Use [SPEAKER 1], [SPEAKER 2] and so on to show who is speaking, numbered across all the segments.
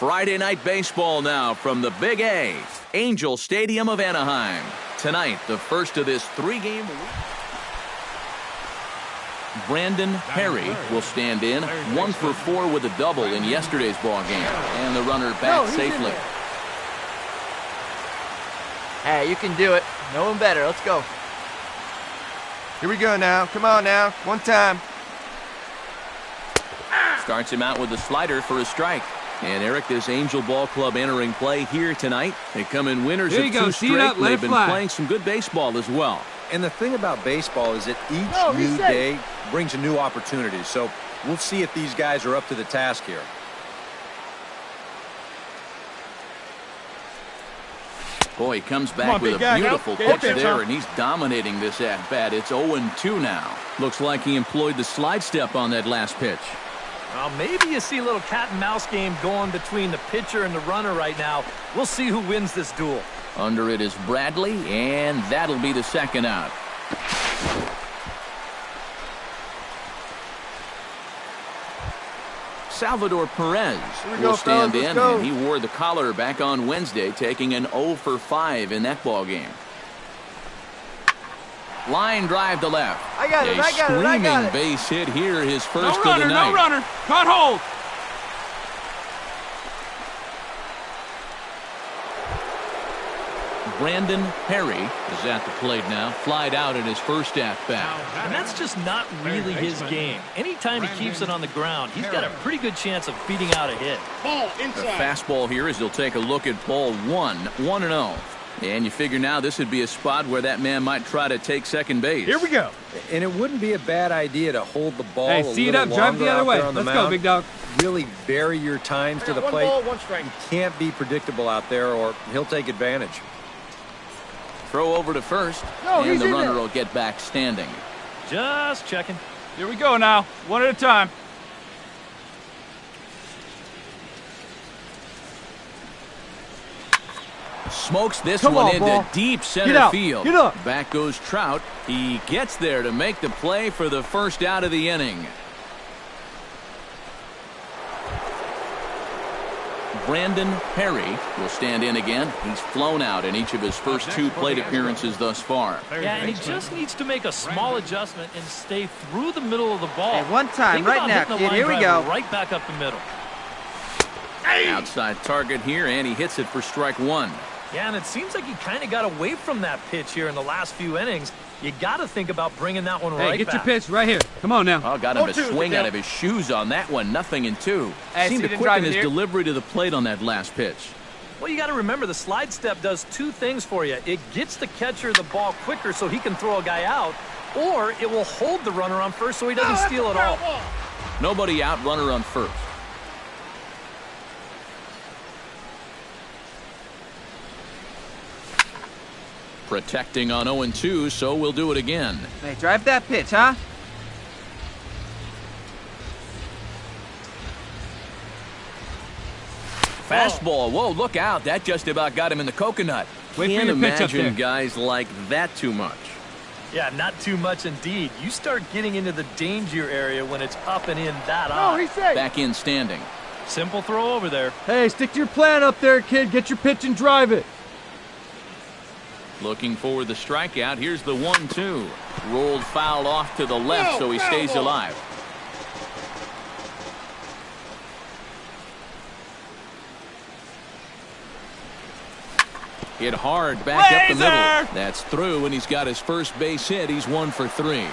[SPEAKER 1] Friday night baseball now from the Big A, Angel Stadium of Anaheim. Tonight, the first of this three-game week. Brandon Perry will stand in, 1 for 4 with a double in yesterday's ball game, and the runner back safely.
[SPEAKER 2] Hey, you can do it. No one better. Let's go.
[SPEAKER 3] Here we go now. Come on now. One time.
[SPEAKER 1] Starts him out with a slider for a strike. And Eric, this Angel Ball Club entering play here tonight. They come in winners of 2 straight. They've been playing some good baseball as well.
[SPEAKER 4] And the thing about baseball is that each new day brings a new opportunity. So we'll see if these guys are up to the task here.
[SPEAKER 1] Boy, he comes back with a beautiful pitch there, and he's dominating this at-bat. It's 0-2 now. Looks like he employed the slide step on that last pitch.
[SPEAKER 5] Well, maybe you see a little cat-and-mouse game going between the pitcher and the runner right now. We'll see who wins this duel.
[SPEAKER 1] Under it is Bradley, and that'll be the second out. Salvador Perez will stand in, and he wore the collar back on Wednesday, taking an 0 for 5 in that ball game. Line drive to left.
[SPEAKER 2] I got it.
[SPEAKER 1] Screaming base hit here, his first of the night.
[SPEAKER 6] No runner. Caught hold.
[SPEAKER 1] Brandon Perry is at the plate now, flied out at his first at-bat.
[SPEAKER 5] And that's just not really his game. Anytime he keeps it on the ground, he's got a pretty good chance of beating out a hit.
[SPEAKER 1] The fastball here as he'll take a look at ball 1, 1-0. And you figure now this would be a spot where that man might try to take second base.
[SPEAKER 6] Here we go.
[SPEAKER 4] And it wouldn't be a bad idea to hold the ball
[SPEAKER 6] a little longer drive the other way. Let's go, big dog.
[SPEAKER 4] Really vary your times to the plate.
[SPEAKER 2] One ball, 1 strike.
[SPEAKER 4] You can't be predictable out there or he'll take advantage.
[SPEAKER 1] Throw over to first, and the runner will get back standing.
[SPEAKER 5] Just checking.
[SPEAKER 6] Here we go now. One at a time.
[SPEAKER 1] Smokes this one into deep center field.
[SPEAKER 6] Get up.
[SPEAKER 1] Back goes Trout. He gets there to make the play for the first out of the inning. Brandon Perry will stand in again. He's flown out in each of his first 2 plate appearances thus far.
[SPEAKER 5] Yeah, and he just needs to make a small adjustment and stay through the middle of the ball.
[SPEAKER 2] Hey, one time, right now, kid. Here we go.
[SPEAKER 5] Right back up the middle.
[SPEAKER 1] Outside target here, and he hits it for strike 1.
[SPEAKER 5] Yeah, and it seems like he kind of got away from that pitch here in the last few innings. You got to think about bringing that one right back.
[SPEAKER 6] Hey, get your pitch right here. Come on now.
[SPEAKER 1] Oh, got him a swing out of his shoes on that one. 0-2. Seemed to quicken his delivery to the plate on that last pitch.
[SPEAKER 5] Well, you got to remember the slide step does 2 things for you. It gets the catcher the ball quicker so he can throw a guy out, or it will hold the runner on first so he doesn't steal it all.
[SPEAKER 1] Nobody out, runner on first. Protecting on 0-2, so we'll do it again.
[SPEAKER 2] Hey, drive that pitch, huh?
[SPEAKER 1] Fastball. Whoa, look out. That just about got him in the coconut. Can't imagine guys like that too much.
[SPEAKER 5] Yeah, not too much indeed. You start getting into the danger area when it's up and in that high.
[SPEAKER 1] Back in standing.
[SPEAKER 5] Simple throw over there.
[SPEAKER 6] Hey, stick to your plan up there, kid. Get your pitch and drive it.
[SPEAKER 1] Looking for the strikeout. Here's the 1-2. Rolled foul off to the left, so he stays alive. Hit hard back up the middle. That's through, and he's got his first base hit. He's 1 for 3.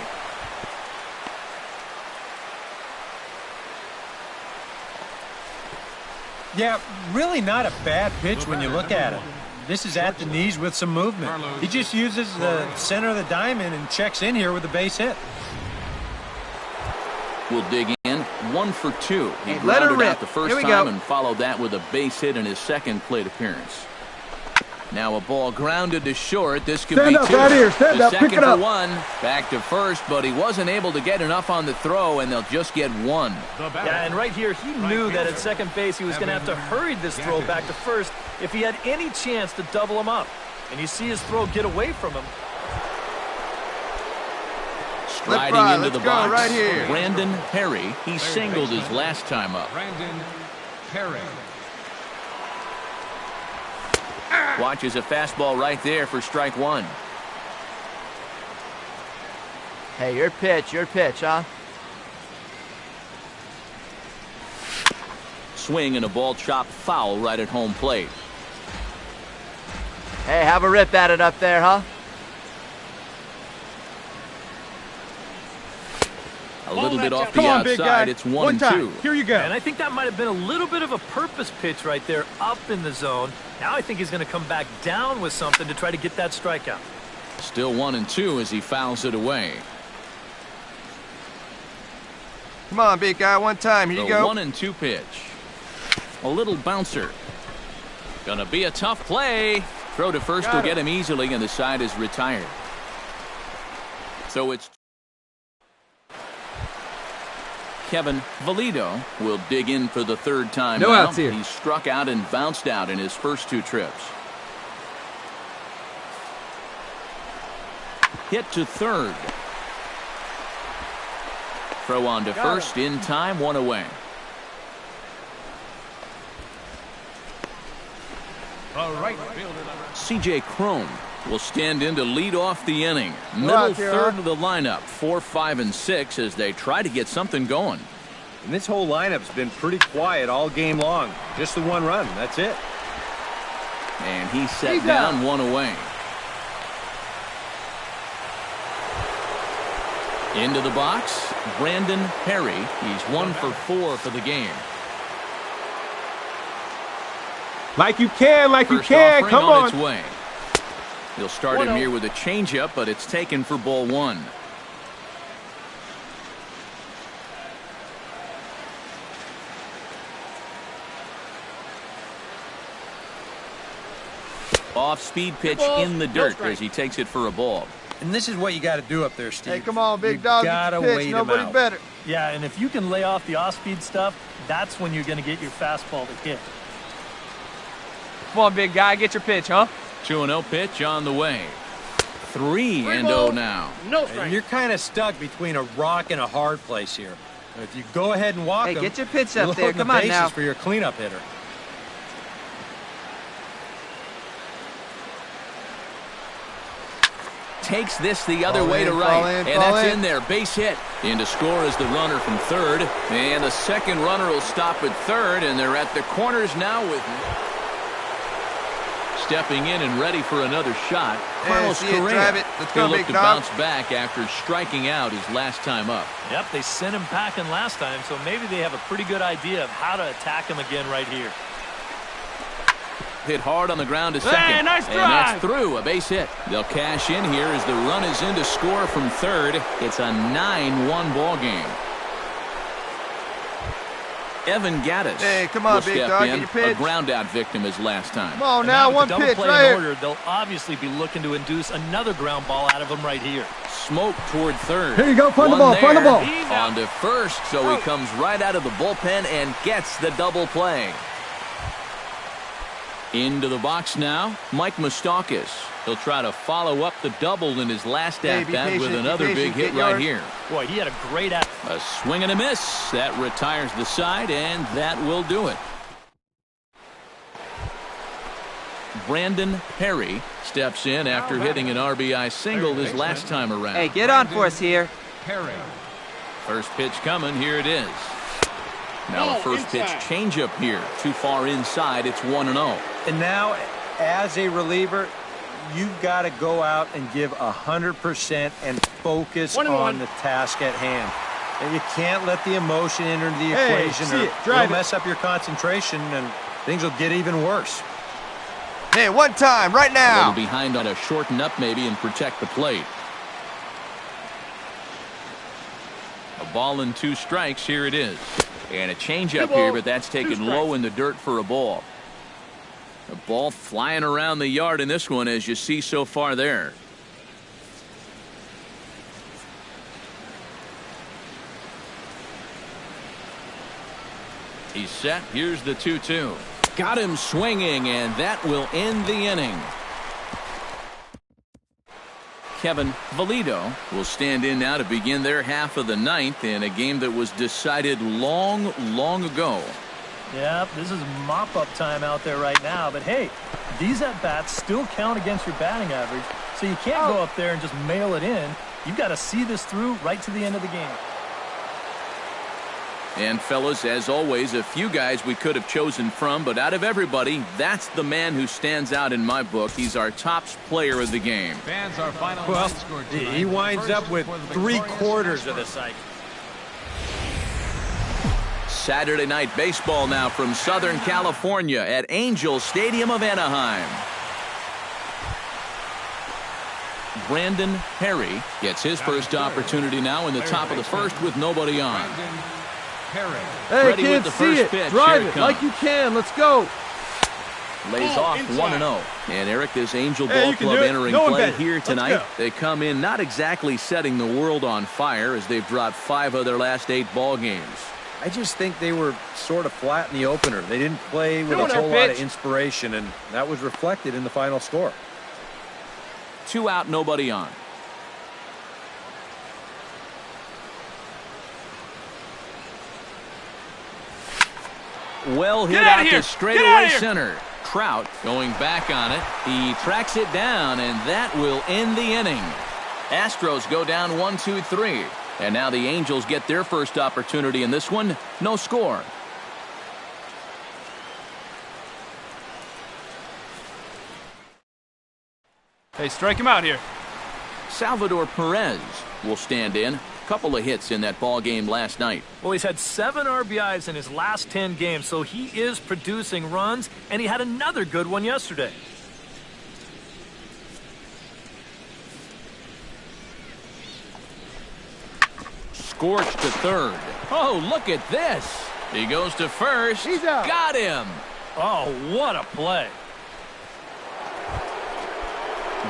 [SPEAKER 4] Yeah, really not a bad pitch when you look at it. This is at the knees with some movement. He just uses the center of the diamond and checks in here with a base hit.
[SPEAKER 1] We'll dig in. 1 for 2. He
[SPEAKER 2] Hey, let her
[SPEAKER 1] grounded
[SPEAKER 2] rip.
[SPEAKER 1] out the first
[SPEAKER 2] Here we
[SPEAKER 1] time
[SPEAKER 2] go.
[SPEAKER 1] and followed that with a base hit in his second plate appearance. Now a ball grounded to short. This could be 2.
[SPEAKER 6] Stand
[SPEAKER 1] the
[SPEAKER 6] up,
[SPEAKER 1] second
[SPEAKER 6] pick it
[SPEAKER 1] for
[SPEAKER 6] up.
[SPEAKER 1] 1. Back to first, but he wasn't able to get enough on the throw, and they'll just get 1.
[SPEAKER 5] Yeah, and right here, he knew that at second base he was going to have to hurry this throw back to first if he had any chance to double him up. And you see his throw get away from him.
[SPEAKER 1] Striding into the box,
[SPEAKER 3] right here.
[SPEAKER 1] Brandon Perry. He singled his last time up.
[SPEAKER 7] Brandon Perry.
[SPEAKER 1] Watches a fastball right there for strike one.
[SPEAKER 2] Hey, your pitch, huh?
[SPEAKER 1] Swing and a ball chopped foul right at home plate.
[SPEAKER 2] Hey, have a rip at it up there, huh?
[SPEAKER 1] A little bit off the outside. It's 1-2.
[SPEAKER 6] Here you go.
[SPEAKER 5] And I think that might have been a little bit of a purpose pitch right there up in the zone. Now I think he's going to come back down with something to try to get that strikeout.
[SPEAKER 1] Still 1-2 as he fouls it away.
[SPEAKER 3] Come on, big guy, one time. Here you go.
[SPEAKER 1] 1-2 pitch. A little bouncer. Gonna be a tough play. Throw to first will get him easily, and the side is retired. So it's Kevin Valido will dig in for the third time.
[SPEAKER 6] No outs here.
[SPEAKER 1] He struck out and bounced out in his first two trips. Hit to third. Throw on to first in time, one away. C.J. Cron will stand in to lead off the inning. Middle third of the lineup, 4, 5, and 6 as they try to get something going.
[SPEAKER 4] And this whole lineup's been pretty quiet all game long. Just the one run, that's it.
[SPEAKER 1] And he's set down, one away. Into the box, Brandon Perry. He's 1 for 4 for the game.
[SPEAKER 6] Like you can,
[SPEAKER 1] First
[SPEAKER 6] come on.
[SPEAKER 1] Its way. He'll start him here with a changeup, but it's taken for ball one. Off-speed pitch in the dirt as he takes it for a ball.
[SPEAKER 4] And this is what you got to do up there, Steve.
[SPEAKER 3] Hey, come on, big dog.
[SPEAKER 4] Gotta wait
[SPEAKER 3] Nobody
[SPEAKER 4] him out.
[SPEAKER 3] better.
[SPEAKER 5] Yeah, and if you can lay off the off-speed stuff, that's when you're going to get your fastball to hit.
[SPEAKER 2] Come on, big guy, get your pitch, huh?
[SPEAKER 1] 2-0 pitch on the way. 3-0 now.
[SPEAKER 4] No strike. And you're kind of stuck between a rock and a hard place here. If you go ahead and walk him,
[SPEAKER 2] get your pitch up there.
[SPEAKER 4] Come on now. For your cleanup hitter.
[SPEAKER 1] Takes this the other way to right, and that's in there. Base hit. In to score is the runner from third, and the second runner will stop at third, and they're at the corners now with stepping in and ready for another shot. Carlos Correa. He'll look to bounce back after striking out his last time up.
[SPEAKER 5] Yep, they sent him packing last time, so maybe they have a pretty good idea of how to attack him again right here.
[SPEAKER 1] Hit hard on the ground to second.
[SPEAKER 6] Hey, nice drive.
[SPEAKER 1] And that's through, a base hit. They'll cash in here as the run is in to score from third. It's a 9-1 ball game. Evan Gaddis.
[SPEAKER 3] Hey, come on, big dog, get your pitch.
[SPEAKER 1] A ground out victim his last time.
[SPEAKER 3] Come on now, one pitch right here.
[SPEAKER 5] They'll obviously be looking to induce another ground ball out of him right here.
[SPEAKER 1] Smoke toward third.
[SPEAKER 6] Here you go, find the ball, find the ball.
[SPEAKER 1] On to first, so he comes right out of the bullpen and gets the double play. Into the box now, Mike Moustakas. He'll try to follow up the double in his last at-bat with another big hit right here.
[SPEAKER 5] Boy, he had a great at.
[SPEAKER 1] A swing and a miss. That retires the side, and that will do it. Brandon Perry steps in after hitting an RBI single his last time around.
[SPEAKER 2] Hey, get on for us here.
[SPEAKER 1] Perry. First pitch coming. Here it is. Now a first pitch changeup here. Too far inside. It's 1-0.
[SPEAKER 4] And now, as a reliever, you've got to go out and give 100% and focus on the task at hand. And you can't let the emotion enter the equation or it'll mess up your concentration and things will get even worse.
[SPEAKER 3] Hey, one time, right now.
[SPEAKER 1] A little behind on a shorten up maybe and protect the plate. A ball and 2 strikes. Here it is. And a changeup here, but that's taken low in the dirt for a ball. A ball flying around the yard in this one, as you see so far there. He's set. Here's the 2-2. Got him swinging, and that will end the inning. Kevin Valido will stand in now to begin their half of the ninth in a game that was decided long, long ago.
[SPEAKER 5] Yep, this is mop-up time out there right now. But, hey, these at-bats still count against your batting average, so you can't go up there and just mail it in. You've got to see this through right to the end of the game.
[SPEAKER 1] And, fellas, as always, a few guys we could have chosen from, but out of everybody, that's the man who stands out in my book. He's our top player of the game.
[SPEAKER 7] Fans, our final
[SPEAKER 4] Well,
[SPEAKER 7] score
[SPEAKER 4] he winds up with 3/4 of the cycle.
[SPEAKER 1] Saturday night baseball now from Southern California at Angel Stadium of Anaheim. Brandon Perry gets his first opportunity now in the top of the first with nobody on.
[SPEAKER 6] Hey,
[SPEAKER 1] Ready with
[SPEAKER 6] kids,
[SPEAKER 1] the
[SPEAKER 6] see
[SPEAKER 1] first
[SPEAKER 6] it.
[SPEAKER 1] pitch.
[SPEAKER 6] Drive
[SPEAKER 1] Here
[SPEAKER 6] it
[SPEAKER 1] it
[SPEAKER 6] like you can. Let's go.
[SPEAKER 1] Lays off 1-0. And Eric, this Angel Ball
[SPEAKER 6] you can
[SPEAKER 1] Club
[SPEAKER 6] do it.
[SPEAKER 1] entering
[SPEAKER 6] No one
[SPEAKER 1] play
[SPEAKER 6] better.
[SPEAKER 1] here
[SPEAKER 6] Let's
[SPEAKER 1] tonight.
[SPEAKER 6] go.
[SPEAKER 1] They come in not exactly setting the world on fire as they've dropped 5 of their last 8 ball games.
[SPEAKER 4] I just think they were sort of flat in the opener. They didn't play with
[SPEAKER 2] Doing
[SPEAKER 4] a
[SPEAKER 2] our
[SPEAKER 4] whole lot of
[SPEAKER 2] pitch.
[SPEAKER 4] inspiration, and that was reflected in the final score.
[SPEAKER 1] 2 out, nobody on. Well hit
[SPEAKER 2] Get out
[SPEAKER 1] out
[SPEAKER 2] of here.
[SPEAKER 1] to
[SPEAKER 2] Get out
[SPEAKER 1] straightaway
[SPEAKER 2] of here.
[SPEAKER 1] center. Trout going back on it. He tracks it down, and that will end the inning. Astros go down 1-2-3. And now the Angels get their first opportunity in this one. No score.
[SPEAKER 2] Hey, strike him out here.
[SPEAKER 1] Salvador Perez will stand in. Couple of hits in that ball game last night.
[SPEAKER 5] Well, he's had 7 RBIs in his last 10 games, so he is producing runs, and he had another good one yesterday.
[SPEAKER 1] Scorched to third. Oh, look at this. He goes to first.
[SPEAKER 6] He's out.
[SPEAKER 1] Got him.
[SPEAKER 5] Oh, what a play.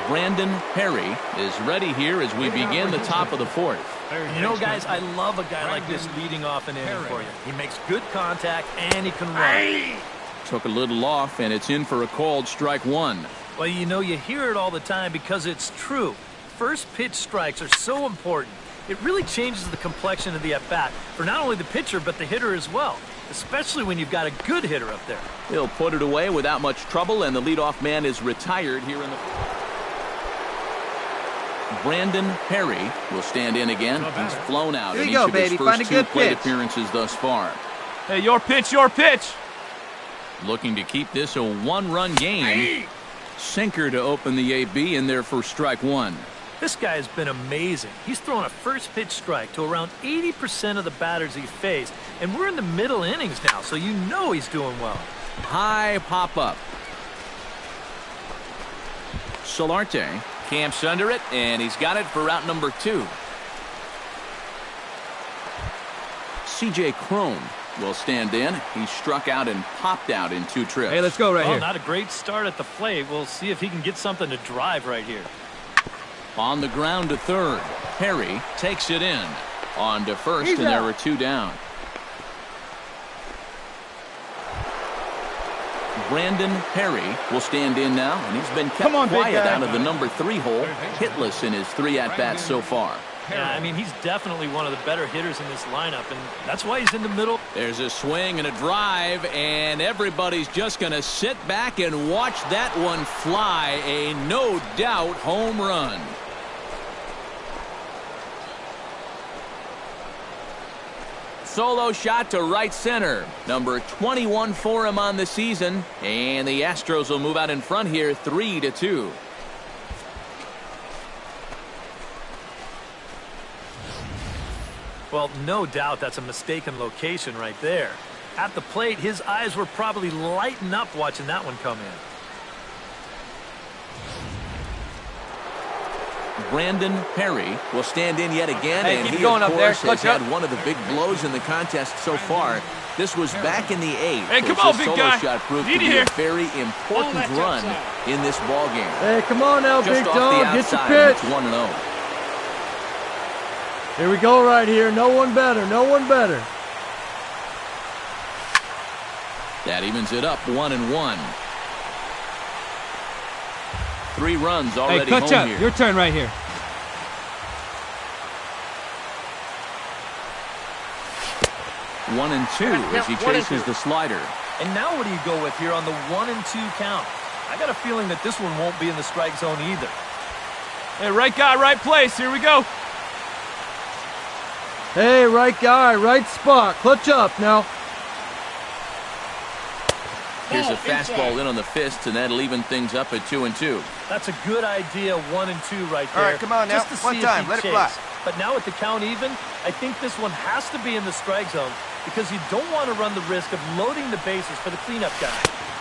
[SPEAKER 1] Brandon Perry is ready here as we begin the top of the fourth.
[SPEAKER 5] You know, guys, I love a guy like this leading off an inning for you. He makes good contact, and he can run.
[SPEAKER 1] Took a little off, and it's in for a called strike one.
[SPEAKER 5] Well, you know, you hear it all the time because it's true. First pitch strikes are so important. It really changes the complexion of the at-bat for not only the pitcher, but the hitter as well, especially when you've got a good hitter up there.
[SPEAKER 1] He'll put it away without much trouble, and the leadoff man is retired here in the... Brandon Perry will stand in again. He's flown out
[SPEAKER 3] Here
[SPEAKER 1] in
[SPEAKER 3] you
[SPEAKER 1] each
[SPEAKER 3] go,
[SPEAKER 1] of his
[SPEAKER 3] baby. Find
[SPEAKER 1] first
[SPEAKER 3] a
[SPEAKER 1] 2
[SPEAKER 3] good
[SPEAKER 1] plate
[SPEAKER 3] pitch.
[SPEAKER 1] appearances thus far.
[SPEAKER 2] Hey, your pitch, your pitch.
[SPEAKER 1] Looking to keep this a 1-run game. Sinker to open the AB in there for strike one.
[SPEAKER 5] This guy has been amazing. He's thrown a first pitch strike to around 80% of the batters he's faced, and we're in the middle innings now, so you know he's doing well.
[SPEAKER 1] High pop-up. Solarte camps under it, and he's got it for out number 2. C.J. Cron will stand in. He struck out and popped out in 2 trips.
[SPEAKER 6] Hey, let's go right
[SPEAKER 5] Oh,
[SPEAKER 6] here.
[SPEAKER 5] not a great start at the plate. We'll see if he can get something to drive right here.
[SPEAKER 1] On the ground to third. Perry takes it in. On to first,
[SPEAKER 6] He's
[SPEAKER 1] and there
[SPEAKER 6] out.
[SPEAKER 1] were 2 down. Brandon Perry will stand in now, and he's been kept
[SPEAKER 6] Come on, big
[SPEAKER 1] quiet
[SPEAKER 6] guy.
[SPEAKER 1] out of the number 3 hole. Hitless in his 3 at-bats so far.
[SPEAKER 5] Yeah, I mean, he's definitely one of the better hitters in this lineup, and that's why he's in the middle.
[SPEAKER 1] There's a swing and a drive, and everybody's just going to sit back and watch that one fly. A no-doubt home run. Solo shot to right center. Number 21 for him on the season, and the Astros will move out in front here 3-2.
[SPEAKER 5] Well, no doubt that's a mistaken location right there. At the plate, his eyes were probably lighting up watching that one come in.
[SPEAKER 1] Brandon Perry will stand in yet again,
[SPEAKER 2] Hey,
[SPEAKER 1] and
[SPEAKER 2] keep
[SPEAKER 1] he,
[SPEAKER 2] going
[SPEAKER 1] of
[SPEAKER 2] up there.
[SPEAKER 1] course, has
[SPEAKER 2] Clutch up.
[SPEAKER 1] had one of the big blows in the contest so far. This was back in the 8th.
[SPEAKER 2] Hey, come
[SPEAKER 1] as
[SPEAKER 2] on,
[SPEAKER 1] this
[SPEAKER 2] big
[SPEAKER 1] solo
[SPEAKER 2] guy.
[SPEAKER 1] shot proved
[SPEAKER 2] Need
[SPEAKER 1] to be
[SPEAKER 2] you here.
[SPEAKER 1] a very important run in this ball game.
[SPEAKER 6] Hey, come on now,
[SPEAKER 1] Just
[SPEAKER 6] big
[SPEAKER 1] off
[SPEAKER 6] dog.
[SPEAKER 1] the
[SPEAKER 6] Get your
[SPEAKER 1] outside, and
[SPEAKER 6] pitch.
[SPEAKER 1] it's 1-0.
[SPEAKER 6] Here we go right here. No one better. No one better.
[SPEAKER 1] That evens it up 1-1. 3 runs
[SPEAKER 8] Hey,
[SPEAKER 1] already
[SPEAKER 8] clutch
[SPEAKER 1] home
[SPEAKER 8] up.
[SPEAKER 1] here.
[SPEAKER 8] Your turn right here.
[SPEAKER 1] 1-2 as he chases the slider.
[SPEAKER 5] And now what do you go with here on the 1-2 count? I got a feeling that this one won't be in the strike zone either.
[SPEAKER 2] Hey, right guy, right place. Here we go.
[SPEAKER 6] Hey, right guy, right spot. Clutch up now.
[SPEAKER 1] Here's a fastball in on the fists, and that'll even things up at 2-2.
[SPEAKER 5] That's a good idea, 1-2 right there.
[SPEAKER 3] All right, come on now.
[SPEAKER 5] Just to see
[SPEAKER 3] One
[SPEAKER 5] if
[SPEAKER 3] time,
[SPEAKER 5] he'd
[SPEAKER 3] let it
[SPEAKER 5] chase.
[SPEAKER 3] fly.
[SPEAKER 5] But now with the count even, I think this one has to be in the strike zone because you don't want to run the risk of loading the bases for the cleanup guy.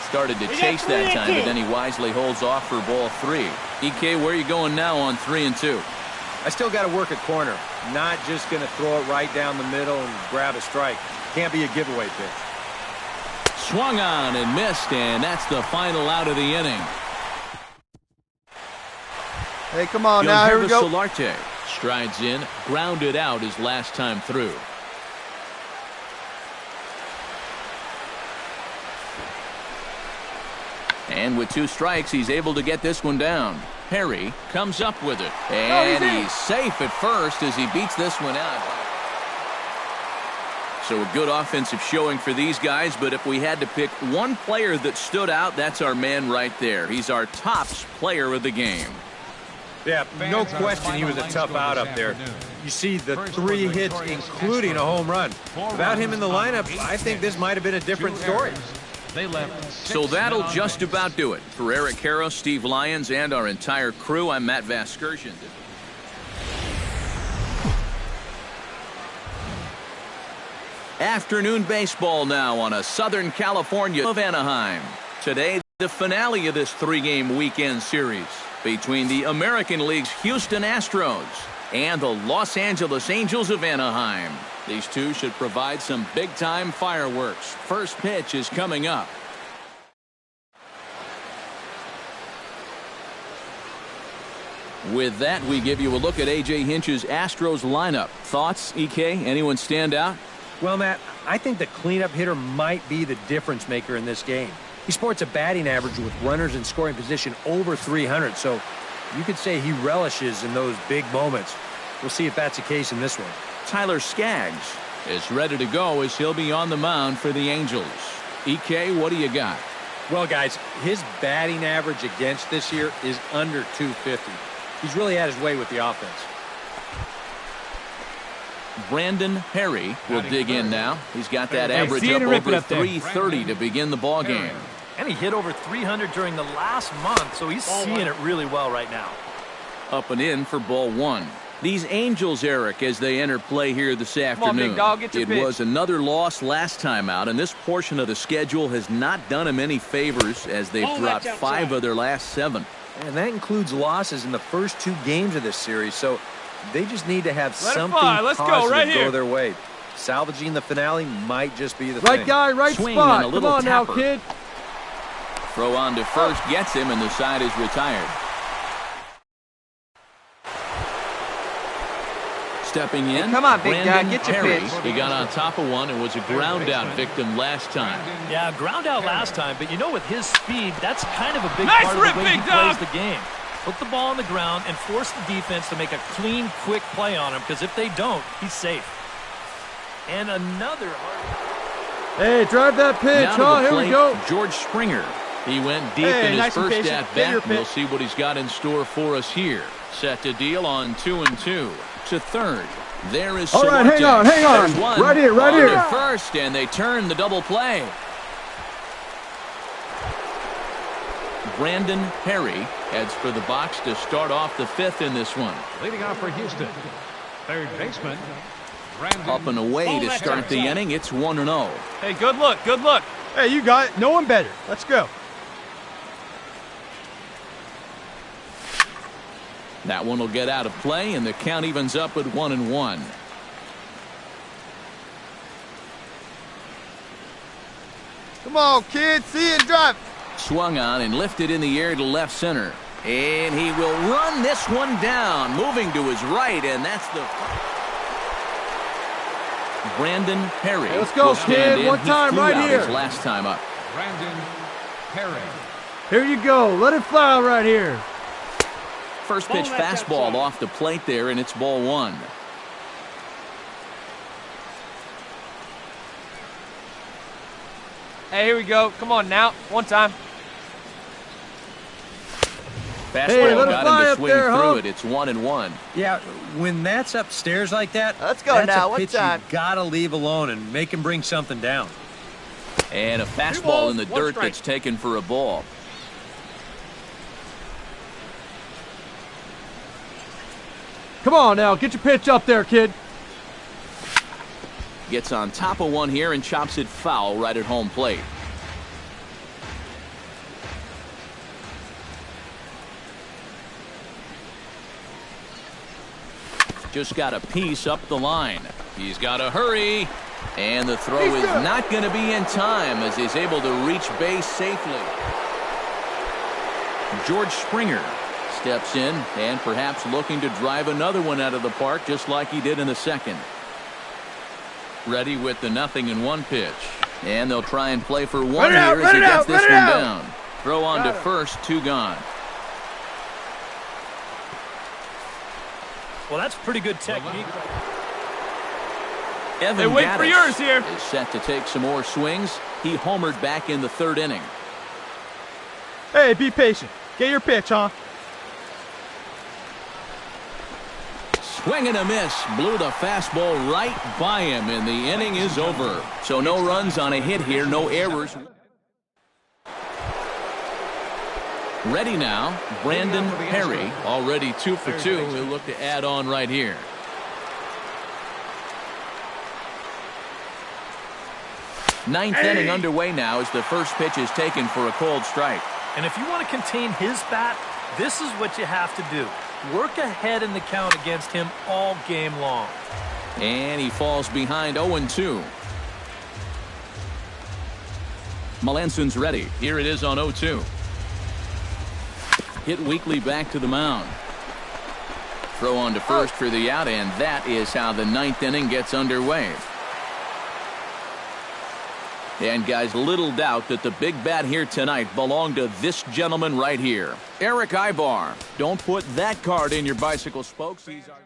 [SPEAKER 1] Started to chase that time, but then he wisely holds off for ball 3. EK, where are you going now on 3-2?
[SPEAKER 4] I still got to work a corner. Not just going to throw it right down the middle and grab a strike. Can't be a giveaway pitch.
[SPEAKER 1] Swung on and missed, and that's the final out of the inning.
[SPEAKER 3] Hey, come on now. Here we go.
[SPEAKER 1] Solarte strides in, grounded out his last time through. And with 2 strikes, he's able to get this one down. Perry comes up with it, and he's safe at first as he beats this one out. So a good offensive showing for these guys, but if we had to pick one player that stood out, that's our man right there. He's our tops player of the game.
[SPEAKER 4] Yeah, no question he was a tough out up there. You see the 3 hits, including a home run. Without him in the lineup, I think this might have been a different story.
[SPEAKER 1] So that'll just about do it. For Eric Harrow, Steve Lyons, and our entire crew, I'm Matt Vasgersian. Afternoon baseball now on a Southern California of Anaheim. Today, the finale of this 3-game weekend series between the American League's Houston Astros and the Los Angeles Angels of Anaheim. These two should provide some big-time fireworks. First pitch is coming up. With that, we give you a look at A.J. Hinch's Astros lineup. Thoughts, EK? Anyone stand out?
[SPEAKER 4] Well, Matt, I think the cleanup hitter might be the difference maker in this game. He sports a batting average with runners in scoring position over 300, so you could say he relishes in those big moments. We'll see if that's the case in this one.
[SPEAKER 1] Tyler Skaggs is ready to go as he'll be on the mound for the Angels. EK, what do you got?
[SPEAKER 4] Well, guys, his batting average against this year is under 250. He's really had his way with the offense.
[SPEAKER 1] Brandon Perry will dig in now. He's got that average up over 330 to begin the ball game.
[SPEAKER 5] And he hit over 300 during the last month, so he's seeing it really well right now.
[SPEAKER 1] Up and in for ball 1. These Angels, Eric, as they enter play here this afternoon.
[SPEAKER 2] Come on, big dog, get your
[SPEAKER 1] it
[SPEAKER 2] pitch.
[SPEAKER 1] was another loss last time out, and this portion of the schedule has not done them any favors as they've dropped 5 of their last 7.
[SPEAKER 4] And that includes losses in the first 2 games of this series, so they just need to have something positive go their way. Salvaging the finale might just be the thing.
[SPEAKER 6] Right guy, right spot. Come on now, kid.
[SPEAKER 1] Throw on to first gets him, and the side is retired. Stepping in,
[SPEAKER 2] hey, come on, big guy,
[SPEAKER 1] Brandon
[SPEAKER 2] get your
[SPEAKER 1] Perry.
[SPEAKER 2] pitch.
[SPEAKER 1] He got on top of one and was a ground out victim last time.
[SPEAKER 5] Yeah, ground out last time, but you know with his speed, that's kind of a big part of the way he plays the game. Put the ball on the ground and force the defense to make a clean, quick play on him, because if they don't, he's safe. And another
[SPEAKER 6] Hey, drive that pitch. Oh, here we go.
[SPEAKER 1] George Springer. He went deep in his first at-bat. We'll see what he's got in store for us here. Set to deal on 2-2. To third. There is
[SPEAKER 6] all right, hang on. Right here.
[SPEAKER 1] To first, and they turn the double play. Brandon Perry heads for the box to start off the 5th in this one.
[SPEAKER 7] Leading off for Houston, third baseman.
[SPEAKER 1] Up and away to start the inning. It's 1-0.
[SPEAKER 2] Hey, good look, good look.
[SPEAKER 3] Hey, you got it. No one better. Let's go.
[SPEAKER 1] That one will get out of play, and the count evens up at 1-1.
[SPEAKER 3] Come on, kid. See it and drive.
[SPEAKER 1] Swung on and lifted in the air to left center. And he will run this one down, moving to his right, and that's the... Brandon Perry.
[SPEAKER 6] Hey, let's go, kid. One time right here.
[SPEAKER 1] His last time up.
[SPEAKER 7] Brandon Perry.
[SPEAKER 6] Here you go. Let it fly out right here.
[SPEAKER 1] First pitch fastball off the plate there, and it's ball 1.
[SPEAKER 2] Hey, here we go. Come on now. One time.
[SPEAKER 1] Fastball
[SPEAKER 6] let it
[SPEAKER 1] got
[SPEAKER 6] fly
[SPEAKER 1] him to
[SPEAKER 6] up
[SPEAKER 1] swing
[SPEAKER 6] there,
[SPEAKER 1] through
[SPEAKER 6] Hump.
[SPEAKER 1] it. It's 1-1.
[SPEAKER 4] Yeah, when that's upstairs like that,
[SPEAKER 3] Let's go
[SPEAKER 4] that's
[SPEAKER 3] now.
[SPEAKER 4] a
[SPEAKER 3] What
[SPEAKER 4] pitch
[SPEAKER 3] time?
[SPEAKER 4] you gotta leave alone and make him bring something down.
[SPEAKER 1] And a fastball
[SPEAKER 2] balls,
[SPEAKER 1] in the
[SPEAKER 2] one
[SPEAKER 1] dirt
[SPEAKER 2] strike.
[SPEAKER 1] that's taken for a ball.
[SPEAKER 6] Come on now, get your pitch up there, kid.
[SPEAKER 1] Gets on top of one here and chops it foul right at home plate. Just got a piece up the line. He's got to hurry. And the throw is not going to be in time as he's able to reach base safely. George Springer steps in and perhaps looking to drive another one out of the park just like he did in the second. Ready with the 0-1 pitch. And they'll try and play for one here as he gets this one down. Throw on to first, 2 gone.
[SPEAKER 5] Well, that's pretty good technique.
[SPEAKER 1] Evan
[SPEAKER 2] Hey, wait for
[SPEAKER 1] Gaddis
[SPEAKER 2] yours here.
[SPEAKER 1] is set to take some more swings. He homered back in the 3rd inning.
[SPEAKER 6] Hey, be patient. Get your pitch, huh?
[SPEAKER 1] Swing and a miss. Blew the fastball right by him, and the inning is over. So no runs on a hit here, no errors. Ready now, Brandon Perry, already 2 for 2. He'll look to add on right here. Ninth inning underway now as the first pitch is taken for a cold strike.
[SPEAKER 5] And if you want to contain his bat, this is what you have to do. Work ahead in the count against him all game long.
[SPEAKER 1] And he falls behind 0-2. Melanson's ready. Here it is on 0-2. Hit weakly back to the mound. Throw on to first for the out, and that is how the 9th inning gets underway. And guys, little doubt that the big bat here tonight belonged to this gentleman right here, Eric Ibar. Don't put that card in your bicycle spokes. He's our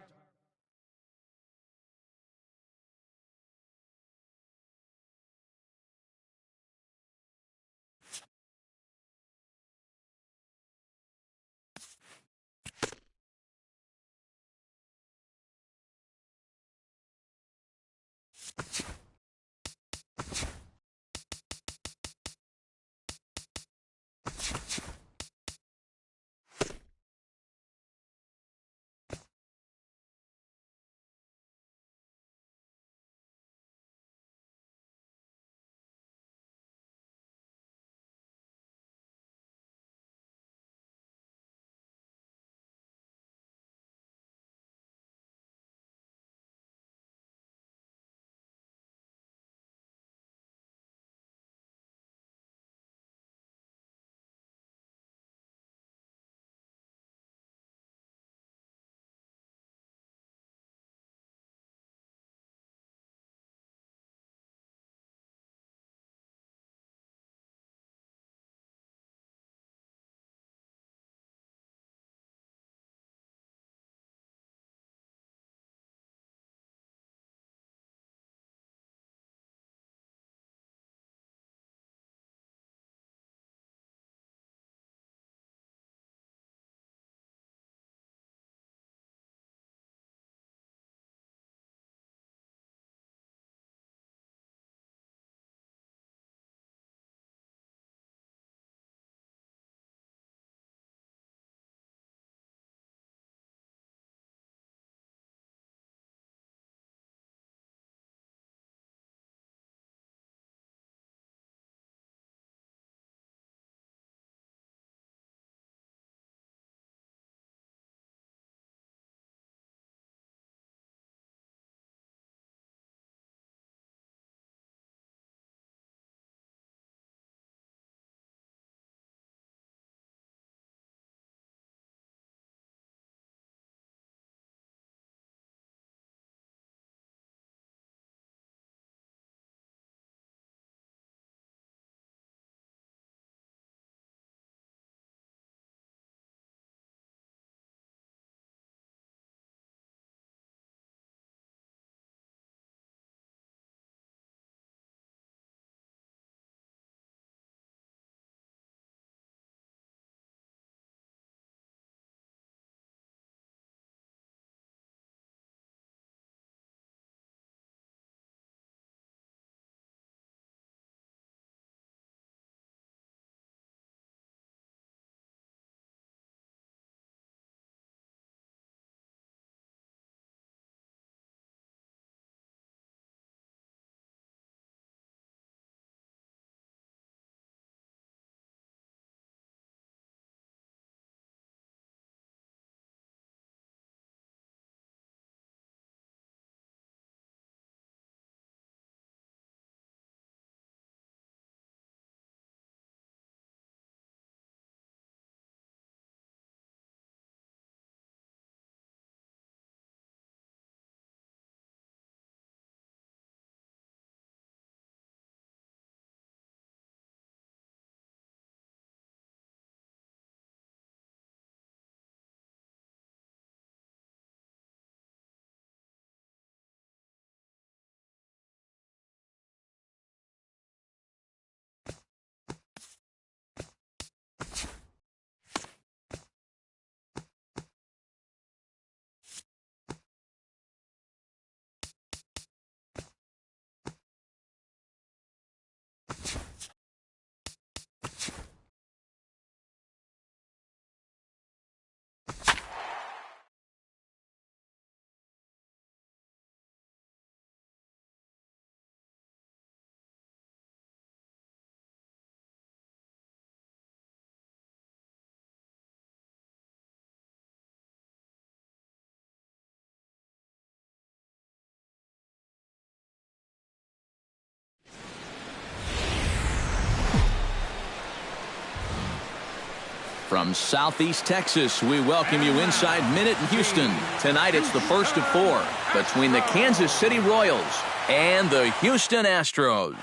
[SPEAKER 1] From Southeast Texas, we welcome you inside Minute in Houston. Tonight it's the first of 4 between the Kansas City Royals and the Houston Astros.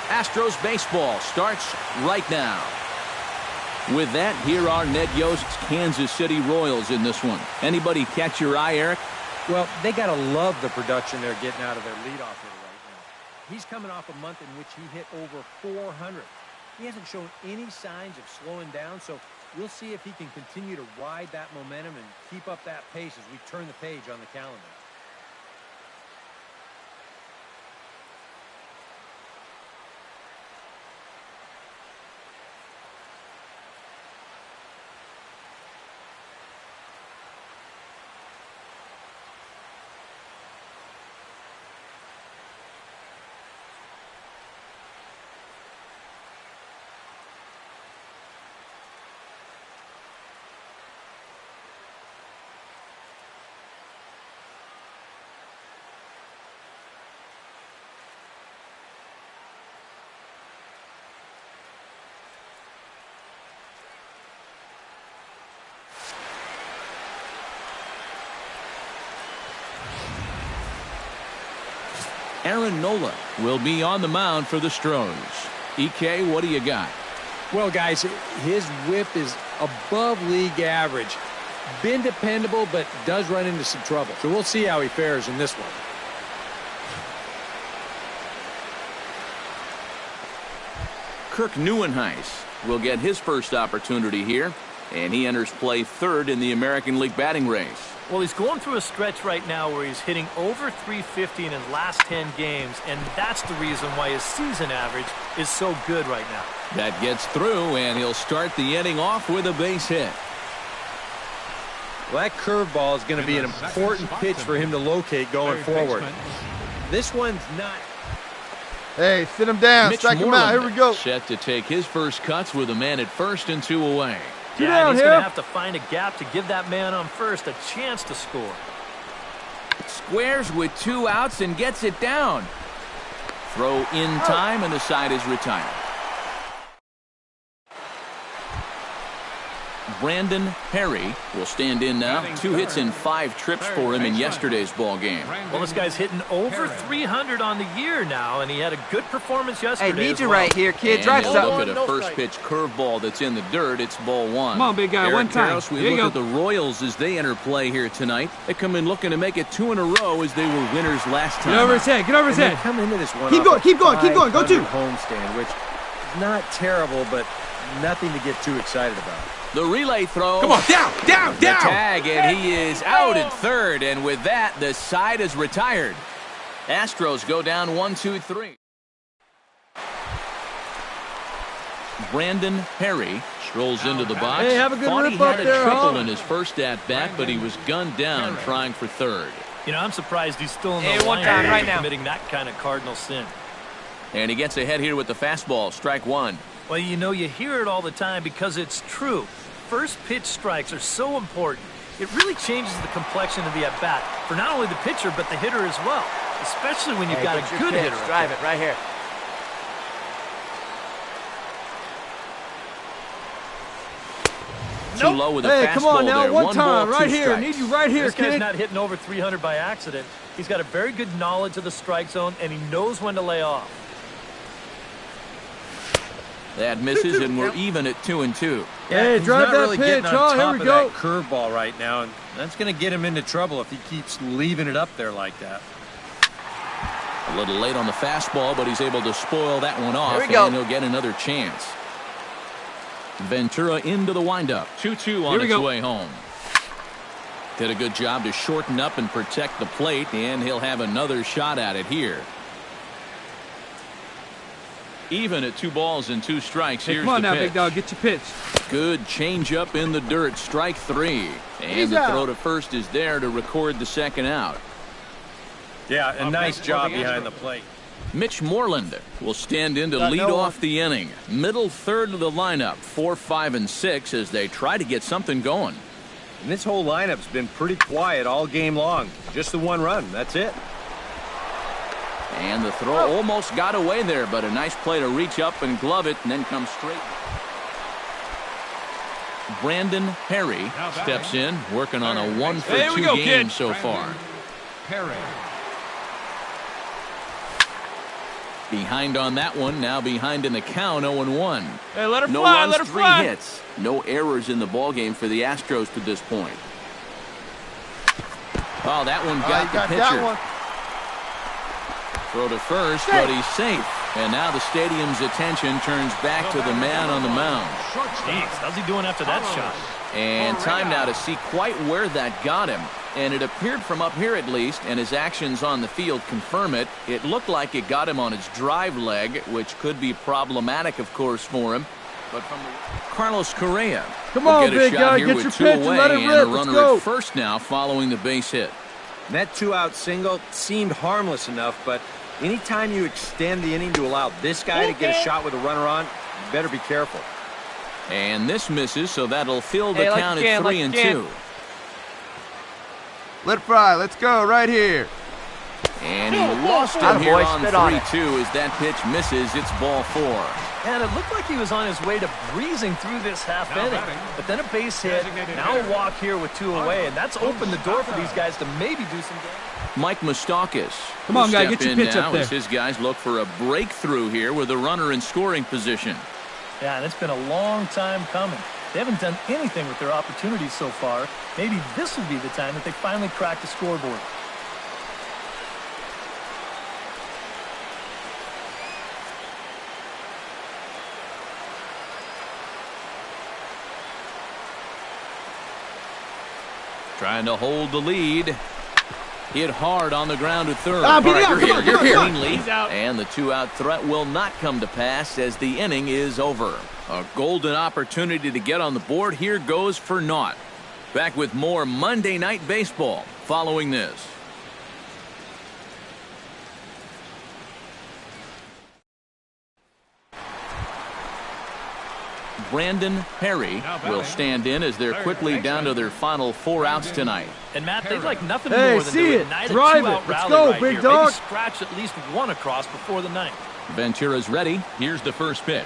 [SPEAKER 1] Astros baseball starts right now. With that, here are Ned Yost's Kansas City Royals in this one. Anybody catch your eye, Eric?
[SPEAKER 4] Well, they got to love the production they're getting out of their leadoff hitter right now. He's coming off a month in which he hit over 400. He hasn't shown any signs of slowing down, so we'll see if he can continue to ride that momentum and keep up that pace as we turn the page on the calendar.
[SPEAKER 1] Aaron Nola will be on the mound for the Stros. EK, what do you got?
[SPEAKER 4] Well, guys, his whip is above league average. Been dependable, but does run into some trouble. So we'll see how he fares in this one.
[SPEAKER 1] Kirk Neuenhuis will get his first opportunity here, and he enters play third in the American League batting race.
[SPEAKER 5] Well, he's going through a stretch right now where he's hitting over 350 in his last 10 games, and that's the reason why his season average is so good right now.
[SPEAKER 1] That gets through, and he'll start the inning off with a base hit.
[SPEAKER 4] Well, that curveball is going to be an important pitch for him to locate going forward. This one's not.
[SPEAKER 3] Hey, sit him down.
[SPEAKER 1] Mitch
[SPEAKER 3] Strike him out. Here we go.
[SPEAKER 1] Set to take his first cuts with a man at first and 2 away.
[SPEAKER 6] Get
[SPEAKER 5] Yeah,
[SPEAKER 6] down
[SPEAKER 5] he's
[SPEAKER 6] here.
[SPEAKER 5] going to have to find a gap to give that man on first a chance to score.
[SPEAKER 1] Squares with 2 outs and gets it down. Throw in time, and the side is retired. Brandon Perry will stand in now. 2 hits and 5 trips for him in yesterday's ball game.
[SPEAKER 5] Well, this guy's hitting over 300 on the year now, and he had a good performance yesterday.
[SPEAKER 2] Hey, need
[SPEAKER 5] as
[SPEAKER 2] you
[SPEAKER 5] well.
[SPEAKER 2] right here, kid.
[SPEAKER 1] And
[SPEAKER 2] Drive
[SPEAKER 1] we'll
[SPEAKER 2] something.
[SPEAKER 1] look at a first pitch curveball that's in the dirt. It's ball 1.
[SPEAKER 6] Come on, big guy,
[SPEAKER 1] Eric
[SPEAKER 6] one time.
[SPEAKER 1] Karros, we
[SPEAKER 6] Here you
[SPEAKER 1] look
[SPEAKER 6] go.
[SPEAKER 1] at the Royals as they enter play here tonight. They come in looking to make it 2 in a row as they were winners last time.
[SPEAKER 6] Get over his head. Get over his
[SPEAKER 4] And
[SPEAKER 6] head.
[SPEAKER 4] they come into this one.
[SPEAKER 6] Keep
[SPEAKER 4] off
[SPEAKER 6] going,
[SPEAKER 4] a
[SPEAKER 6] keep going, keep going. Go
[SPEAKER 4] 500
[SPEAKER 6] 2.
[SPEAKER 4] homestand, which is not terrible, but nothing to get too excited about.
[SPEAKER 1] The relay throw.
[SPEAKER 6] Come on, down, down,
[SPEAKER 1] The
[SPEAKER 6] down.
[SPEAKER 1] tag, and he is out at third, and with that, the side is retired. Astros go down 1-2-3. Brandon Perry strolls into the box.
[SPEAKER 6] Hey, have a good
[SPEAKER 1] Thought he
[SPEAKER 6] rip up
[SPEAKER 1] had a
[SPEAKER 6] there,
[SPEAKER 1] triple
[SPEAKER 6] huh?
[SPEAKER 1] in his first at-bat, but he was gunned down trying for third.
[SPEAKER 5] You know, I'm surprised he's still in the
[SPEAKER 2] Hey, one
[SPEAKER 5] lineup
[SPEAKER 2] time right
[SPEAKER 5] after
[SPEAKER 2] now.
[SPEAKER 5] committing that kind of cardinal sin.
[SPEAKER 1] And he gets ahead here with the fastball, strike 1.
[SPEAKER 5] Well, you know, you hear it all the time because it's true. First pitch strikes are so important. It really changes the complexion of the at-bat for not only the pitcher, but the hitter as well, especially when you've got a good hitter.
[SPEAKER 2] Drive it right here.
[SPEAKER 1] Too low with a
[SPEAKER 6] Hey,
[SPEAKER 1] fastball
[SPEAKER 6] come on now.
[SPEAKER 1] there.
[SPEAKER 6] One time.
[SPEAKER 1] ball,
[SPEAKER 6] Right
[SPEAKER 1] 2
[SPEAKER 6] here.
[SPEAKER 1] strikes.
[SPEAKER 6] Need you right here,
[SPEAKER 5] This guy's
[SPEAKER 6] kid.
[SPEAKER 5] not hitting over 300 by accident. He's got a very good knowledge of the strike zone, and he knows when to lay off.
[SPEAKER 1] That misses, and we're even at 2-2.
[SPEAKER 6] Hey,
[SPEAKER 4] he's
[SPEAKER 6] drive
[SPEAKER 4] not
[SPEAKER 6] that
[SPEAKER 4] really getting
[SPEAKER 6] pitch,
[SPEAKER 4] on
[SPEAKER 6] huh? Here
[SPEAKER 4] top
[SPEAKER 6] we
[SPEAKER 4] of
[SPEAKER 6] go.
[SPEAKER 4] that curveball right now, and that's going to get him into trouble if he keeps leaving it up there like that.
[SPEAKER 1] A little late on the fastball, but he's able to spoil that one off,
[SPEAKER 2] Here we go.
[SPEAKER 1] and he'll get another chance. Ventura into the windup. 2-2 on
[SPEAKER 6] Here we
[SPEAKER 1] its
[SPEAKER 6] go.
[SPEAKER 1] way home. Did a good job to shorten up and protect the plate, and he'll have another shot at it here. Even at 2 balls and 2 strikes.
[SPEAKER 6] Hey,
[SPEAKER 1] Here's
[SPEAKER 6] come on
[SPEAKER 1] the
[SPEAKER 6] now,
[SPEAKER 1] pitch.
[SPEAKER 6] big dog. Get your pitch.
[SPEAKER 1] Good changeup in the dirt. Strike 3. And
[SPEAKER 6] He's
[SPEAKER 1] the
[SPEAKER 6] out.
[SPEAKER 1] throw to first is there to record the second out.
[SPEAKER 4] Yeah, a nice
[SPEAKER 7] for
[SPEAKER 4] job
[SPEAKER 7] the
[SPEAKER 4] behind
[SPEAKER 7] Astros.
[SPEAKER 4] the plate.
[SPEAKER 1] Mitch Moreland will stand in to lead off the inning. Middle third of the lineup, 4, 5, and 6 as they try to get something going.
[SPEAKER 4] And this whole lineup's been pretty quiet all game long. Just the 1 run. That's it.
[SPEAKER 1] And the throw almost got away there, but a nice play to reach up and glove it and then come straight. Brandon Perry steps in, working on a 1-for-2
[SPEAKER 2] go,
[SPEAKER 1] game
[SPEAKER 2] kid.
[SPEAKER 1] so far.
[SPEAKER 7] Perry.
[SPEAKER 1] Behind on that one, now behind in the count, 0-1.
[SPEAKER 2] Hey, let her
[SPEAKER 1] No
[SPEAKER 2] fly,
[SPEAKER 1] runs,
[SPEAKER 2] let her
[SPEAKER 1] 3
[SPEAKER 2] fly.
[SPEAKER 1] hits. No errors in the ballgame for the Astros to this point. Oh, that one got the pitcher.
[SPEAKER 3] That one.
[SPEAKER 1] Throw to first, but he's safe. And now the stadium's attention turns back to the man on the mound.
[SPEAKER 5] Jeez, how's he doing after that shot?
[SPEAKER 1] And time now to see quite where that got him. And it appeared from up here at least, and his actions on the field confirm it. It looked like it got him on his drive leg, which could be problematic, of course, for him. But from Carlos Correa
[SPEAKER 6] Come
[SPEAKER 1] will
[SPEAKER 6] on,
[SPEAKER 1] get a
[SPEAKER 6] big
[SPEAKER 1] shot
[SPEAKER 6] guy,
[SPEAKER 1] here
[SPEAKER 6] get
[SPEAKER 1] with
[SPEAKER 6] your
[SPEAKER 1] 2
[SPEAKER 6] pitch and
[SPEAKER 1] away,
[SPEAKER 6] let it
[SPEAKER 1] and
[SPEAKER 6] rip.
[SPEAKER 1] a
[SPEAKER 6] Let's
[SPEAKER 1] runner
[SPEAKER 6] go.
[SPEAKER 1] at first now following the base hit.
[SPEAKER 4] And that 2-out single seemed harmless enough, but anytime you extend the inning to allow this guy to get a shot with a runner on, you better be careful.
[SPEAKER 1] And this misses, so that'll fill the
[SPEAKER 2] Hey,
[SPEAKER 1] count at 3-2.
[SPEAKER 3] Let it fly. Let's go right here.
[SPEAKER 1] And he lost him here on 3-2 as that pitch misses. It's ball 4.
[SPEAKER 5] And it looked like he was on his way to breezing through this half inning. But then a base hit, now a walk here with 2 away, and that's opened the door for these guys to maybe do some damage.
[SPEAKER 1] Mike Moustakas.
[SPEAKER 6] Come on,
[SPEAKER 1] will
[SPEAKER 6] guy,
[SPEAKER 1] step
[SPEAKER 6] get your
[SPEAKER 1] in
[SPEAKER 6] pitch
[SPEAKER 1] now
[SPEAKER 6] up there.
[SPEAKER 1] as his guys look for a breakthrough here with a runner in scoring position.
[SPEAKER 5] Yeah, and it's been a long time coming. They haven't done anything with their opportunities so far. Maybe this will be the time that they finally crack the scoreboard.
[SPEAKER 1] Trying to hold the lead. Hit hard on the ground to third.
[SPEAKER 6] Ah, beat it
[SPEAKER 1] All right,
[SPEAKER 6] out.
[SPEAKER 1] you're
[SPEAKER 6] Come on,
[SPEAKER 1] here.
[SPEAKER 6] come on,
[SPEAKER 1] You're
[SPEAKER 6] come on.
[SPEAKER 1] cleanly.
[SPEAKER 2] He's out.
[SPEAKER 1] And the 2-out threat will not come to pass as the inning is over. A golden opportunity to get on the board here goes for naught. Back with more Monday Night Baseball following this. Brandon Perry will stand in as they're quickly down to their final 4 outs tonight.
[SPEAKER 5] And Matt, they'd like nothing
[SPEAKER 6] Hey,
[SPEAKER 5] more than
[SPEAKER 6] see
[SPEAKER 5] to
[SPEAKER 6] it.
[SPEAKER 5] ignite a
[SPEAKER 6] Drive
[SPEAKER 5] 2-out
[SPEAKER 6] it. Let's
[SPEAKER 5] rally
[SPEAKER 6] go,
[SPEAKER 5] right
[SPEAKER 6] big
[SPEAKER 5] here.
[SPEAKER 6] dog.
[SPEAKER 5] Maybe scratch at least 1 across before the 9th.
[SPEAKER 1] Ventura's ready. Here's the first pitch.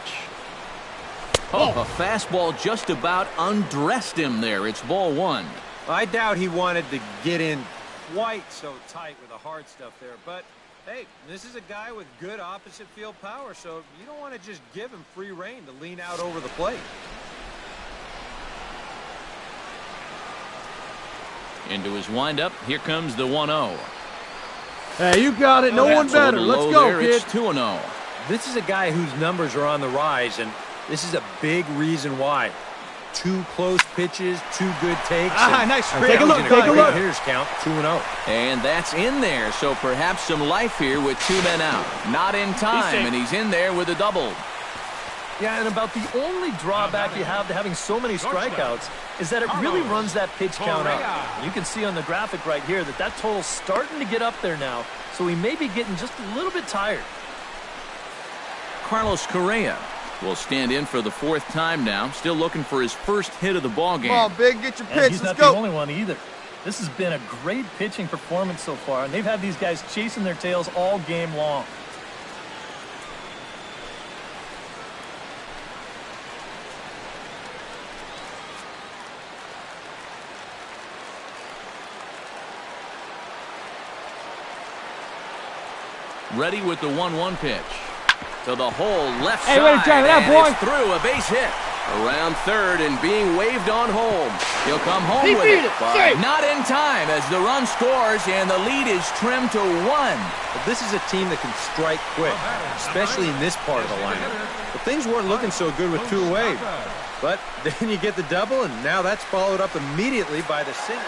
[SPEAKER 1] Oh, a fastball just about undressed him there. It's ball 1.
[SPEAKER 4] I doubt he wanted to get in quite so tight with the hard stuff there, but hey, this is a guy with good opposite field power, so you don't want to just give him free rein to lean out over the plate.
[SPEAKER 1] Into his windup. Here comes the 1-0.
[SPEAKER 6] Hey, you got it. No one
[SPEAKER 1] That's a
[SPEAKER 6] better.
[SPEAKER 1] little
[SPEAKER 6] Let's
[SPEAKER 1] low
[SPEAKER 6] go,
[SPEAKER 1] there.
[SPEAKER 6] kid.
[SPEAKER 1] It's 2-0.
[SPEAKER 4] This is a guy whose numbers are on the rise, and this is a big reason why. 2 close pitches, 2 good takes.
[SPEAKER 6] Nice. Take a look. Take a look.
[SPEAKER 4] Hitters count 2-0.
[SPEAKER 1] And that's in there, so perhaps some life here with 2 men out. Not in time, and he's in there with a double.
[SPEAKER 5] Yeah, and about the only drawback you have to having so many strikeouts is that it really runs that pitch count up. You can see on the graphic right here that that total's starting to get up there now, so he may be getting just a little bit tired.
[SPEAKER 1] Carlos Correa will stand in for the 4th time now, still looking for his first hit of the ball game.
[SPEAKER 3] Come on, big. Get your
[SPEAKER 5] And
[SPEAKER 3] pitch.
[SPEAKER 5] he's
[SPEAKER 3] Let's
[SPEAKER 5] not the
[SPEAKER 3] go.
[SPEAKER 5] only one either. This has been a great pitching performance so far, and they've had these guys chasing their tails all game long.
[SPEAKER 1] Ready with the 1-1 pitch. To the hole left
[SPEAKER 6] Hey,
[SPEAKER 1] side.
[SPEAKER 6] way to drive it out,
[SPEAKER 1] and
[SPEAKER 6] boy.
[SPEAKER 1] it's through, a base hit. Around third and being waved on home. He'll come home with
[SPEAKER 6] beat
[SPEAKER 1] it,
[SPEAKER 6] it.
[SPEAKER 1] but
[SPEAKER 6] Safe.
[SPEAKER 1] not in time as the run scores and the lead is trimmed to 1.
[SPEAKER 4] But this is a team that can strike quick, especially in this part of the lineup. But things weren't looking so good with 2 away. But then you get the double, and now that's followed up immediately by the single.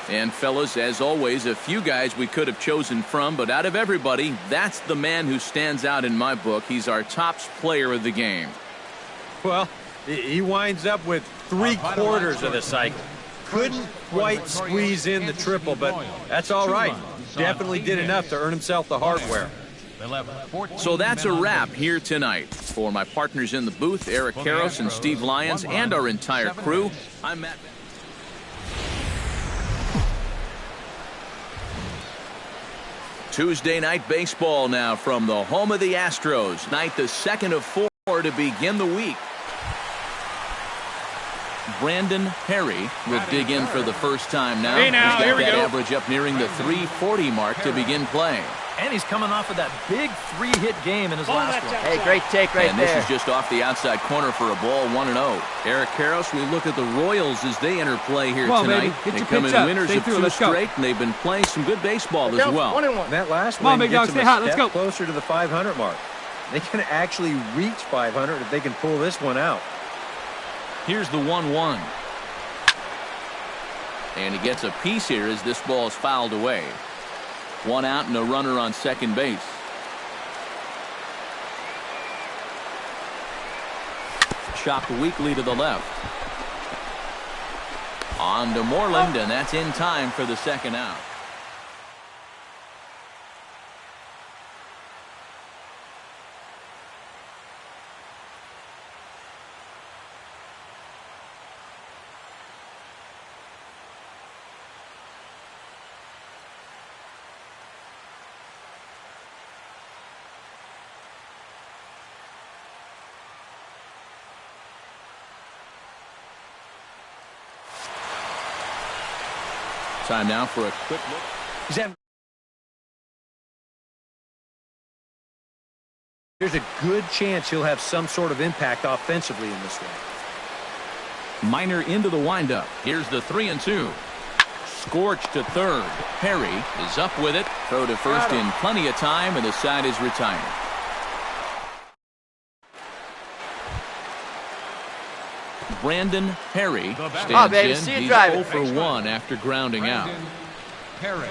[SPEAKER 1] And fellas, as always, a few guys we could have chosen from, but out of everybody, that's the man who stands out in my book. He's our top player of the game.
[SPEAKER 4] Well, he winds up with 3/4 of the cycle. Couldn't quite squeeze in the triple, but that's all right. Definitely did enough to earn himself the hardware.
[SPEAKER 1] So that's a wrap here tonight. For my partners in the booth, Eric Karros and Steve Lyons, and our entire crew, I'm Matt. Tuesday night baseball now from the home of the Astros. Night the second of 4 to begin the week. Brandon Perry will dig in for the first time now.
[SPEAKER 2] Hey, now,
[SPEAKER 1] he's got
[SPEAKER 2] here we
[SPEAKER 1] that
[SPEAKER 2] go.
[SPEAKER 1] average up nearing the 340 mark to begin play.
[SPEAKER 5] And he's coming off of that big 3-hit game in his last one.
[SPEAKER 8] Hey, great take right
[SPEAKER 1] And
[SPEAKER 8] there.
[SPEAKER 1] this is just off the outside corner for a ball, 1-0. Eric Karros, we look at the Royals as they enter play here
[SPEAKER 6] Come on,
[SPEAKER 1] tonight.
[SPEAKER 6] baby. Get
[SPEAKER 1] They
[SPEAKER 6] your
[SPEAKER 1] come
[SPEAKER 6] pitch
[SPEAKER 1] in
[SPEAKER 6] up.
[SPEAKER 1] winners
[SPEAKER 6] Stay
[SPEAKER 1] of
[SPEAKER 6] through.
[SPEAKER 1] 2
[SPEAKER 6] Let's go.
[SPEAKER 1] straight, and they've been playing some good baseball as well.
[SPEAKER 4] That last
[SPEAKER 6] Come on,
[SPEAKER 4] win
[SPEAKER 6] big dog,
[SPEAKER 4] gets
[SPEAKER 6] stay
[SPEAKER 4] them a
[SPEAKER 6] hot. Let's
[SPEAKER 4] step
[SPEAKER 6] go.
[SPEAKER 4] closer to the 500 mark. They can actually reach 500 if they can pull this one out.
[SPEAKER 1] Here's the 1-1. And he gets a piece here as this ball is fouled away. 1 out and a runner on second base. Chopped weakly to the left. On to Moreland, and that's in time for the second out. Time now for a quick look.
[SPEAKER 4] There's a good chance he'll have some sort of impact offensively in this one.
[SPEAKER 1] Minor into the windup. Here's the 3-2. Scorched to third. Perry is up with it. Throw to first in plenty of time, and the side is retired. Brandon Perry stands in. He's 0 for 1 after grounding out.
[SPEAKER 7] Perry.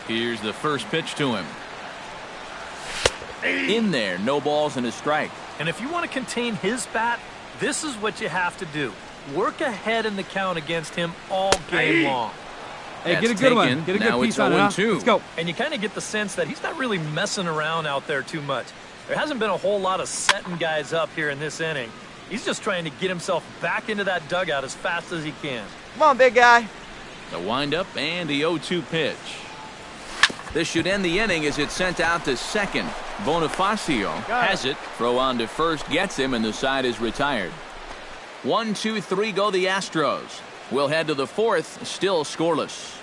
[SPEAKER 1] Here's the first pitch to him. In there, no balls and a strike.
[SPEAKER 5] And if you want to contain his bat, this is what you have to do. Work ahead in the count against him all game long.
[SPEAKER 6] Hey,
[SPEAKER 1] That's
[SPEAKER 6] get a good one.
[SPEAKER 1] taken.
[SPEAKER 6] Get a
[SPEAKER 1] Now
[SPEAKER 6] good
[SPEAKER 1] it's
[SPEAKER 6] piece on it, huh?
[SPEAKER 1] 0-2.
[SPEAKER 6] Let's go.
[SPEAKER 5] And you kind of get the sense that he's not really messing around out there too much. There hasn't been a whole lot of setting guys up here in this inning. He's just trying to get himself back into that dugout as fast as he can.
[SPEAKER 8] Come on, big guy.
[SPEAKER 1] The windup and the 0-2 pitch. This should end the inning as it's sent out to second. Bonifacio has it. Throw on to first gets him, and the side is retired. 1, 2, 3 go the Astros. We'll head to the fourth, still scoreless.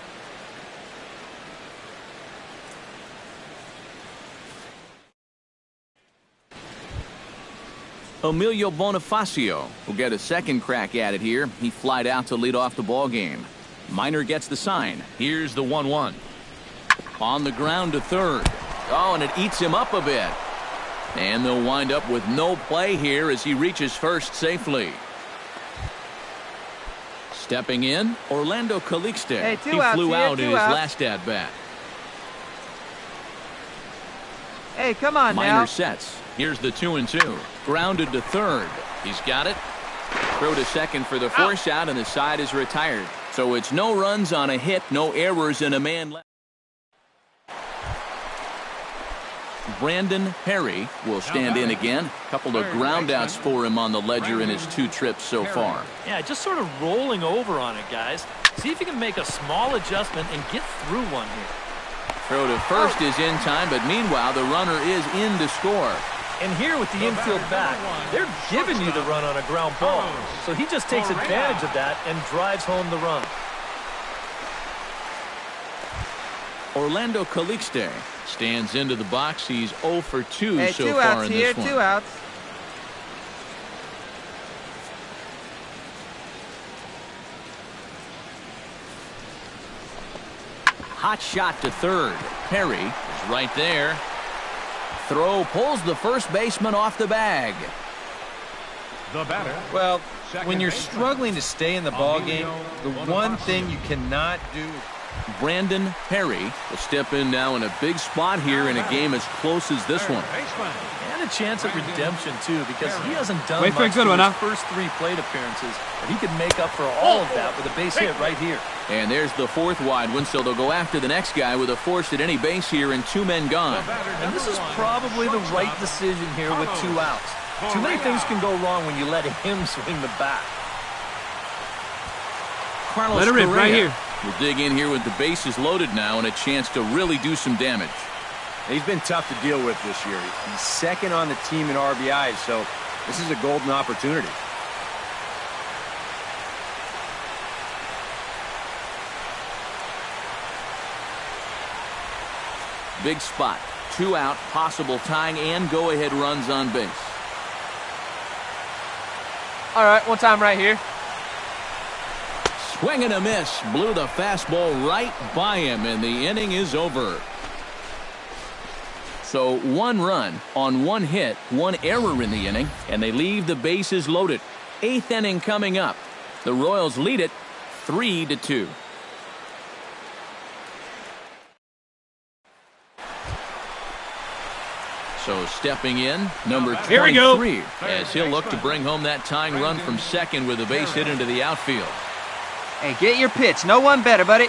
[SPEAKER 1] Emilio Bonifacio will get a second crack at it here. He flied out to lead off the ball game. Minor gets the sign. Here's the 1-1. On the ground to third. Oh, and it eats him up a bit. And they'll wind up with no play here as he reaches first safely. Stepping in, Orlando Calixte.
[SPEAKER 8] Hey, 2
[SPEAKER 1] he
[SPEAKER 8] outs
[SPEAKER 1] flew
[SPEAKER 8] here,
[SPEAKER 1] out in
[SPEAKER 8] 2
[SPEAKER 1] his
[SPEAKER 8] outs.
[SPEAKER 1] last at-bat.
[SPEAKER 8] Hey, come on
[SPEAKER 1] Minor
[SPEAKER 8] now.
[SPEAKER 1] sets. Here's the 2-2. Grounded to third. He's got it. Throw to second for the force out, and the side is retired. So it's no runs on a hit, no errors, and a man left. Brandon Perry will stand in again. A couple of groundouts for him on the ledger in his 2 trips so far.
[SPEAKER 5] Yeah, just sort of rolling over on it, guys. See if you can make a small adjustment and get through one here.
[SPEAKER 1] Throw to first is in time, but meanwhile the runner is in to score.
[SPEAKER 5] And here with the infield back, they're giving you the run on a ground ball. So he just takes advantage of that and drives home the run.
[SPEAKER 1] Orlando Calixte stands into the box. He's 0 for 2
[SPEAKER 8] Hey,
[SPEAKER 1] so
[SPEAKER 8] 2
[SPEAKER 1] far
[SPEAKER 8] outs
[SPEAKER 1] in
[SPEAKER 8] here,
[SPEAKER 1] this one.
[SPEAKER 8] 2 outs.
[SPEAKER 1] Hot shot to third. Perry is right there. Throw pulls the first baseman off the bag.
[SPEAKER 7] The batter.
[SPEAKER 4] Well,
[SPEAKER 7] Second
[SPEAKER 4] when you're
[SPEAKER 7] baseman.
[SPEAKER 4] struggling to stay in the ball game, the one thing you cannot do.
[SPEAKER 1] Brandon Perry will step in now in a big spot here in a game as close as this one.
[SPEAKER 7] Baseman.
[SPEAKER 5] And a chance at redemption, too, because he hasn't done
[SPEAKER 6] Wait for a
[SPEAKER 5] much
[SPEAKER 6] good
[SPEAKER 5] in
[SPEAKER 6] one,
[SPEAKER 5] his
[SPEAKER 6] huh?
[SPEAKER 5] first 3 plate appearances. But he could make up for all of that with a base hit right here.
[SPEAKER 1] And there's the 4th wide one, so they'll go after the next guy with a force at any base here and 2 men gone.
[SPEAKER 5] And this is probably the right decision here with 2 outs. Too many things can go wrong when you let him swing the bat.
[SPEAKER 1] Carlos
[SPEAKER 6] Let her rip
[SPEAKER 1] Correa
[SPEAKER 6] right here.
[SPEAKER 1] will dig in here with the bases loaded now and a chance to really do some damage.
[SPEAKER 4] He's been tough to deal with this year. He's second on the team in RBIs, so this is a golden opportunity.
[SPEAKER 1] Big spot. 2 out, possible tying and go-ahead runs on base.
[SPEAKER 2] All right, one time right here.
[SPEAKER 1] Swing and a miss. Blew the fastball right by him, and the inning is over. So 1 run on 1 hit, 1 error in the inning, and they leave the bases loaded. 8th inning coming up. The Royals lead it 3-2. So stepping in, number 23, as he'll look to bring home that tying run from second with a base hit into the outfield.
[SPEAKER 8] Hey, get your pitch. No one better, buddy.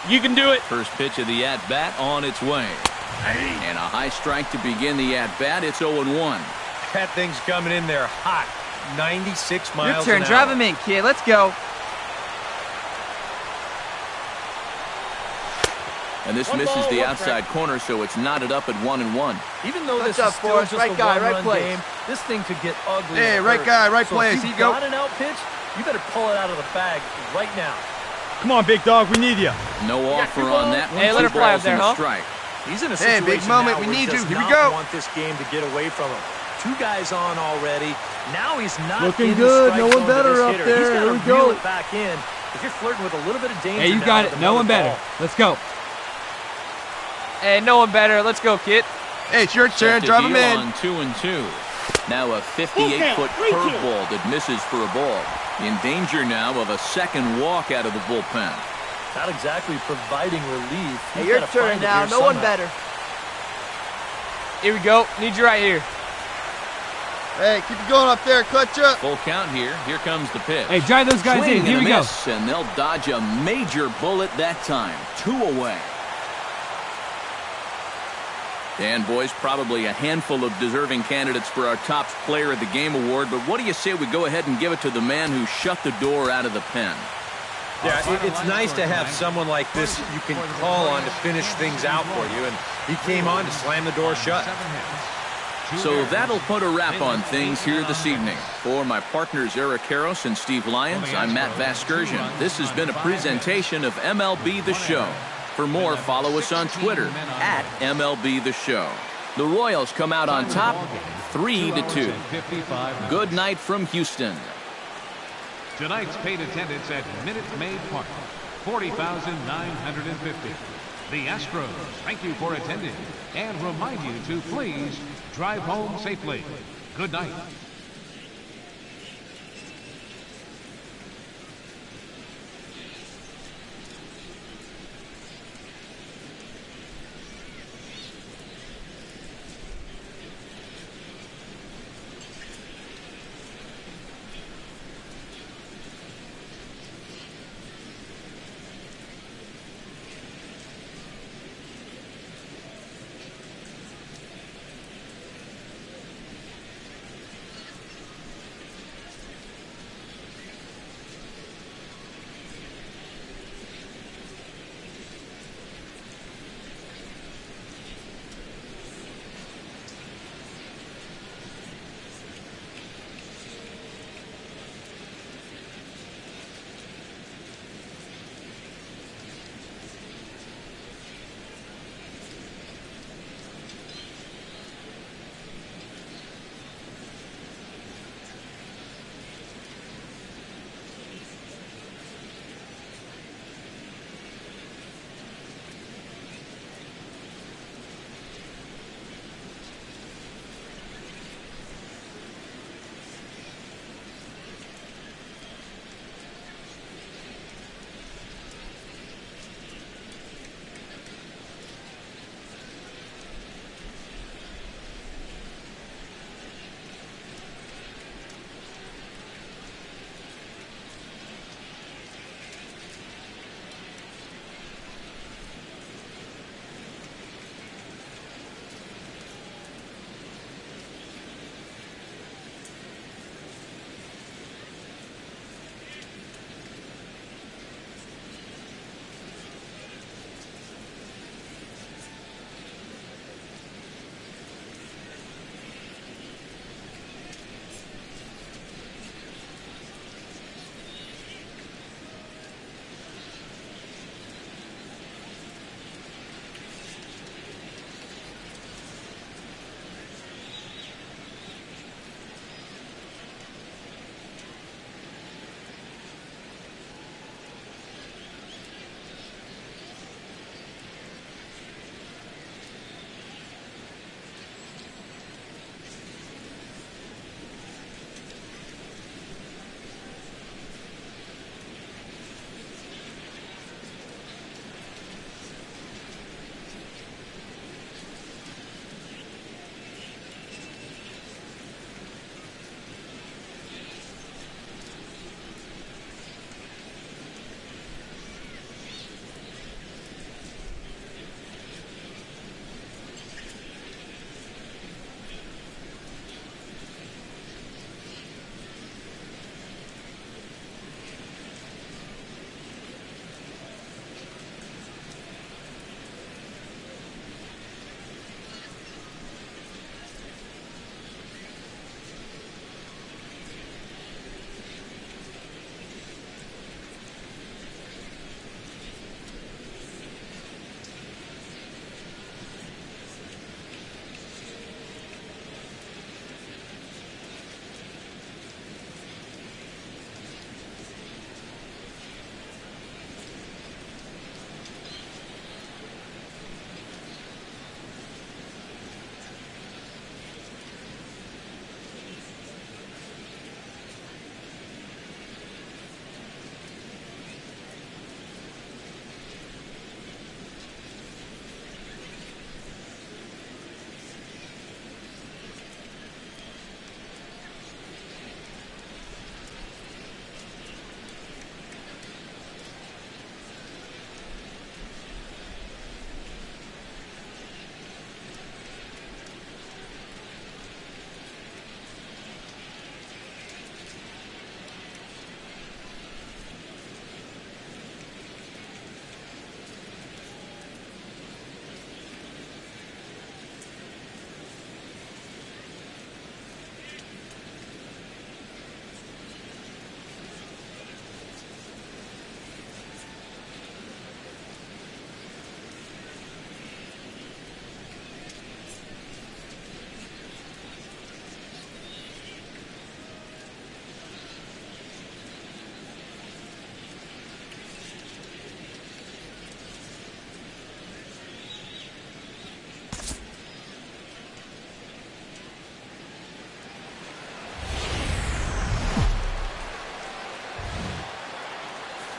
[SPEAKER 2] You can do it.
[SPEAKER 1] First pitch of the at-bat on its way. And a high strike to begin the at-bat. It's 0-1.
[SPEAKER 4] That thing's coming in there hot. 96 miles
[SPEAKER 8] Your turn.
[SPEAKER 4] an hour.
[SPEAKER 8] Drive him in, kid. Let's go.
[SPEAKER 1] And this misses the outside corner, so it's knotted up at 1-1.
[SPEAKER 5] Even though this
[SPEAKER 8] Touch
[SPEAKER 5] is
[SPEAKER 8] up,
[SPEAKER 5] still
[SPEAKER 8] Forrest.
[SPEAKER 5] just
[SPEAKER 8] Right
[SPEAKER 5] a
[SPEAKER 8] guy, right
[SPEAKER 5] one-run
[SPEAKER 8] place.
[SPEAKER 5] game, this thing could get ugly.
[SPEAKER 3] Hey,
[SPEAKER 5] and
[SPEAKER 3] right
[SPEAKER 5] hurt.
[SPEAKER 3] guy, right
[SPEAKER 5] So
[SPEAKER 3] place.
[SPEAKER 5] if
[SPEAKER 3] Here
[SPEAKER 5] you've
[SPEAKER 3] you go.
[SPEAKER 5] got an out pitch, you better pull it out of the bag right now.
[SPEAKER 6] Come on, big dog, we need you.
[SPEAKER 1] No offer on that one.
[SPEAKER 2] Hey, let her
[SPEAKER 1] 2
[SPEAKER 2] fly
[SPEAKER 1] balls
[SPEAKER 2] up there,
[SPEAKER 1] and a
[SPEAKER 2] huh?
[SPEAKER 1] strike.
[SPEAKER 5] He's in a
[SPEAKER 3] Hey,
[SPEAKER 5] situation
[SPEAKER 3] big moment,
[SPEAKER 5] now
[SPEAKER 3] we
[SPEAKER 5] where
[SPEAKER 3] need
[SPEAKER 5] he
[SPEAKER 3] you.
[SPEAKER 5] does
[SPEAKER 3] Here we
[SPEAKER 5] not
[SPEAKER 3] go.
[SPEAKER 5] want this game to get away from him. 2 guys on already. Now he's not
[SPEAKER 6] Looking
[SPEAKER 5] in
[SPEAKER 6] good.
[SPEAKER 5] the strike
[SPEAKER 6] No one
[SPEAKER 5] zone to
[SPEAKER 6] better
[SPEAKER 5] this
[SPEAKER 6] up
[SPEAKER 5] hitter.
[SPEAKER 6] there.
[SPEAKER 5] He's
[SPEAKER 6] Here
[SPEAKER 5] got
[SPEAKER 6] we
[SPEAKER 5] to
[SPEAKER 6] go.
[SPEAKER 5] reel it back in. If you're flirting with a little bit of danger,
[SPEAKER 6] Hey, you
[SPEAKER 5] now
[SPEAKER 6] got
[SPEAKER 5] with
[SPEAKER 6] it. No one
[SPEAKER 5] another
[SPEAKER 6] better.
[SPEAKER 5] ball.
[SPEAKER 6] Let's go.
[SPEAKER 2] Hey, no one better. Let's go, kid.
[SPEAKER 3] Hey, it's your turn.
[SPEAKER 1] Set to
[SPEAKER 3] Drive him
[SPEAKER 1] deal
[SPEAKER 3] in.
[SPEAKER 1] on 2-2. Now a 58-foot curveball that misses for a ball. In danger now of a second walk out of the bullpen.
[SPEAKER 5] Not exactly providing relief.
[SPEAKER 8] Hey,
[SPEAKER 5] He's
[SPEAKER 8] your
[SPEAKER 5] gotta
[SPEAKER 8] turn
[SPEAKER 5] find it
[SPEAKER 8] now.
[SPEAKER 5] here
[SPEAKER 8] No one
[SPEAKER 5] somehow.
[SPEAKER 8] better.
[SPEAKER 2] Here we go. Need you right here.
[SPEAKER 3] Hey, keep it going up there. Clutch up.
[SPEAKER 1] Full count here. Here comes the pitch.
[SPEAKER 6] Hey, drive those guys
[SPEAKER 1] Swing
[SPEAKER 6] in. Here
[SPEAKER 1] and
[SPEAKER 6] we
[SPEAKER 1] a
[SPEAKER 6] go.
[SPEAKER 1] miss, and they'll dodge a major bullet that time. 2 away. And boys, probably a handful of deserving candidates for our top player of the game award, but what do you say we go ahead and give it to the man who shut the door out of the pen?
[SPEAKER 4] Yeah, it's nice to have someone like this you can call on to finish things out for you, and he came on to slam the door shut.
[SPEAKER 1] So that'll put a wrap on things here this evening. For my partners Eric Harros and Steve Lyons, I'm Matt Vasgersian. This has been a presentation of MLB The Show. For more, follow us on Twitter at MLB The Show. The Royals come out on top 3-2. Good night from Houston.
[SPEAKER 7] Tonight's paid attendance at Minute Maid Park, 40,950. The Astros thank you for attending and remind you to please drive home safely. Good night.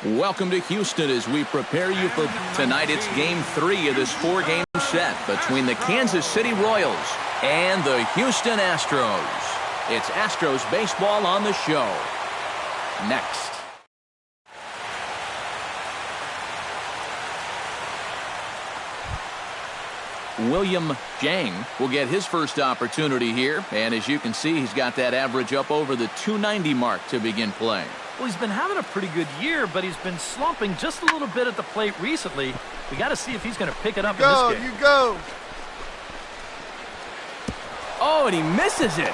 [SPEAKER 1] Welcome to Houston as we prepare you for tonight. It's Game 3 of this 4-game set between the Kansas City Royals and the Houston Astros. It's Astros baseball on the show. Next. William Jang will get his first opportunity here, and as you can see, he's got that average up over the 290 mark to begin playing.
[SPEAKER 5] Well, he's been having a pretty good year, but he's been slumping just a little bit at the plate recently. We got to see if he's going to pick it up in this game.
[SPEAKER 3] You go.
[SPEAKER 1] Oh, and he misses it.